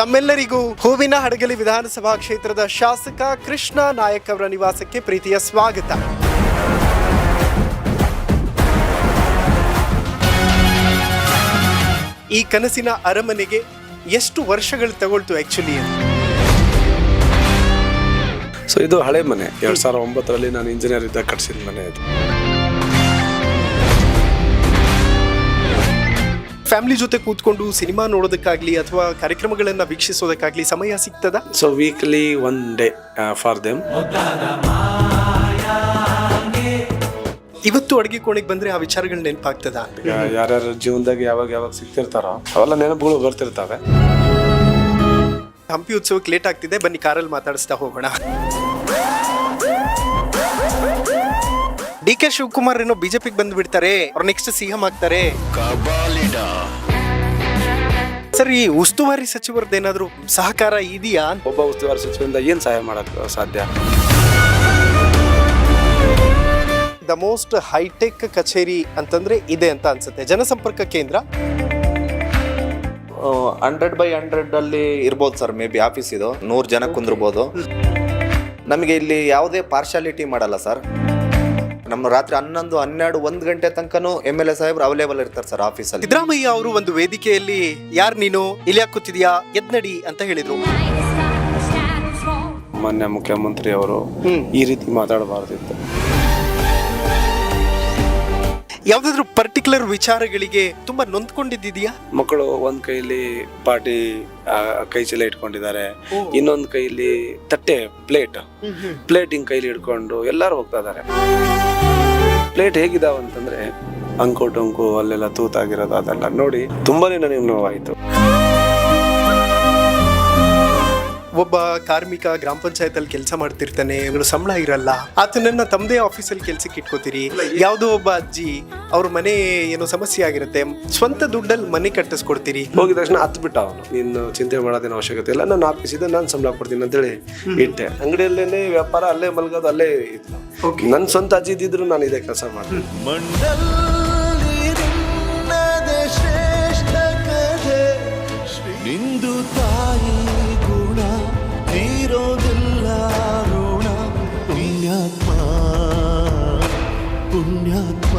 ತಮ್ಮೆಲ್ಲರಿಗೂ ಹೂವಿನ ಹಡಗಲಿ ವಿಧಾನಸಭಾ ಕ್ಷೇತ್ರದ ಶಾಸಕ ಕೃಷ್ಣ ನಾಯಕ್ ಅವರ ನಿವಾಸಕ್ಕೆ ಪ್ರೀತಿಯ ಸ್ವಾಗತ. ಈ ಕನಸಿನ ಅರಮನೆಗೆ ಎಷ್ಟು ವರ್ಷಗಳು ತಗೊಳ್ತು ಆಕ್ಚುಲಿ? ಸೊ ಇದು ಹಳೆ ಮನೆ. 2009ರಲ್ಲಿ ನಾನು ಇಂಜಿನಿಯರ್ ಇದ್ದಾಗ ಕಟ್ಸಿದ ಮನೆ ಇದು. ಫ್ಯಾಮಿಲಿ ಜೊತೆ ಕೂತ್ಕೊಂಡು ಸಿನಿಮಾ ನೋಡೋದಕ್ಕಾಗ್ಲಿ ಅಥವಾ ಕಾರ್ಯಕ್ರಮಗಳನ್ನ ವೀಕ್ಷಿಸೋದಕ್ಕಾಗ್ಲಿ ಸಮಯ ಸಿಗ್ತದ? So weekly 1 day for them. ಇವತ್ತು ಅಡುಗೆ ಕೋಣೆಗೆ ಬಂದ್ರೆ ಆ ವಿಚಾರಗಳು ನೆನಪಾಗ್ತದ? ಯಾರ್ಯಾರ ಜೀವನದಾಗ ಯಾವಾಗ ಸಿಗ್ತಿರ್ತಾರೋ ಅವೆಲ್ಲ ನೆನಪುಗಳು ಬರ್ತಿರ್ತಾವೆ. ಹಂಪಿ ಉತ್ಸವಕ್ಕೆ ಲೇಟ್ ಆಗ್ತಿದೆ, ಬನ್ನಿ ಕಾರಲ್ಲಿ ಮಾತಾಡಿಸ್ತಾ ಹೋಗೋಣ. ಡಿ.ಕೆ. ಶಿವಕುಮಾರ್ ಏನೋ ಬಿಜೆಪಿಗೆ ಬಂದು ಬಿಡ್ತಾರೆ, ಅವ್ರು ನೆಕ್ಸ್ಟ್ ಸಿಎಂ ಆಗ್ತಾರೆ. ಸರ್, ಈ ಉಸ್ತುವಾರಿ ಸಚಿವರದ್ದೇನಾದ್ರೂ ಸಹಕಾರ ಇದೆಯಾ? ಒಬ್ಬ ಉಸ್ತುವಾರಿ ಸಚಿವರಿಂದ ಏನ್ ಸಹಾಯ ಮಾಡಕ್ ಸಾಧ್ಯ? ದ ಮೋಸ್ಟ್ ಹೈಟೆಕ್ ಕಚೇರಿ ಅಂತಂದ್ರೆ ಇದೆ ಅಂತ ಅನ್ಸುತ್ತೆ, ಜನಸಂಪರ್ಕ ಕೇಂದ್ರ. 100/100 ಅಲ್ಲಿ ಇರ್ಬೋದು ಸರ್, ಮೇ ಬಿ ಆಫೀಸ್ ಇದು 100 ಜನ ಕುಂದಿರ್ಬೋದು. ನಮಗೆ ಇಲ್ಲಿ ಯಾವುದೇ ಪಾರ್ಶಾಲಿಟಿ ಮಾಡಲ್ಲ ಸರ್. ನಮ್ಮ ರಾತ್ರಿ 11, 12, 1 ಗಂಟೆ ತನಕನೂ MLA ಸಾಹೇಬ್ರು ಅವೈಲೇಬಲ್ ಇರ್ತಾರೆ ಸರ್ ಆಫೀಸಲ್ಲಿ. ಸಿದ್ದರಾಮಯ್ಯ ಅವರು ಒಂದು ವೇದಿಕೆಯಲ್ಲಿ ಯಾರು ನೀನು ಇಲ್ಲಿ ಕೂತಿದ್ಯಾ ಎದ್ನಡಿ ಅಂತ ಹೇಳಿದ್ರು. ಮಾನ್ಯ ಮುಖ್ಯಮಂತ್ರಿ ಅವರು ಈ ರೀತಿ ಮಾತಾಡಬಾರ್ದಿತ್ತು. ಯಾವ್ದಾದ್ರು ಪರ್ಟಿಕ್ಯುಲರ್ ವಿಚಾರಗಳಿಗೆ ತುಂಬಾ ನೊಂದ್ಕೊಂಡಿದ್ದಿದ್ಯಾ? ಮಕ್ಕಳು ಒಂದ್ ಕೈಲಿ ಪಾಟಿ ಕೈ ಚೀಲ ಇಟ್ಕೊಂಡಿದ್ದಾರೆ, ಇನ್ನೊಂದ್ ಕೈಲಿ ತಟ್ಟೆ ಪ್ಲೇಟ್ ಹಿಂಗ್ ಕೈಲಿ ಹಿಡ್ಕೊಂಡು ಎಲ್ಲಾರು ಹೋಗ್ತಾ ಇದಾರೆ. ಪ್ಲೇಟ್ ಹೇಗಿದಾವ ಅಂತಂದ್ರೆ ಅಂಕು ಟೊಂಕು ಅಲ್ಲೆಲ್ಲ ತೂತಾಗಿರೋದು, ಅದೆಲ್ಲ ನೋಡಿ ತುಂಬಾನೇ ನನಗೆ ನೋವಾಯ್ತು. ಒಬ್ಬ ಕಾರ್ಮಿಕ ಗ್ರಾಮ ಪಂಚಾಯತ್ ಅಲ್ಲಿ ಕೆಲಸ ಮಾಡ್ತಿರ್ತಾನೆ, ಸಂಬಳ ಇರಲ್ಲ, ಆತನನ್ನ ತಮ್ಮದೇ ಆಫೀಸಲ್ಲಿ ಕೆಲ್ಸಕ್ಕೆ ಇಟ್ಕೋತೀರಿ. ಯಾವುದೋ ಒಬ್ಬ ಅಜ್ಜಿ ಅವ್ರ ಮನೆ ಏನೋ ಸಮಸ್ಯೆ ಆಗಿರುತ್ತೆ, ಸ್ವಂತ ದುಡ್ಡಲ್ಲಿ ಮನೆ ಕಟ್ಟಿಸ್ಕೊಡ್ತೀರಿ. ಹೋಗಿದ ತಕ್ಷಣ ಹತ್ ಬಿಟ್ಟ ಅವನು, ನೀನು ಚಿಂತೆ ಮಾಡೋದೇನು ಅವಶ್ಯಕತೆ ಇಲ್ಲ, ನಾನು ಆಫೀಸ್ ಇದೆ, ನಾನು ಸಂಬಳ ಕೊಡ್ತೀನಿ ಅಂತೇಳಿ ಇಟ್ಟೆ. ಅಂಗಡಿಯಲ್ಲೇನೆ ವ್ಯಾಪಾರ, ಅಲ್ಲೇ ಮಲ್ಗೋದು, ಅಲ್ಲೇ ಇತ್ತು. ನನ್ನ ಸ್ವಂತ ಅಜ್ಜಿ ಇದ್ದಿದ್ರು ನಾನು ಇದೇ ಕೆಲಸ ಮಾಡ್ತೀನಿ. ಪುಣ್ಯಾತ್ಮ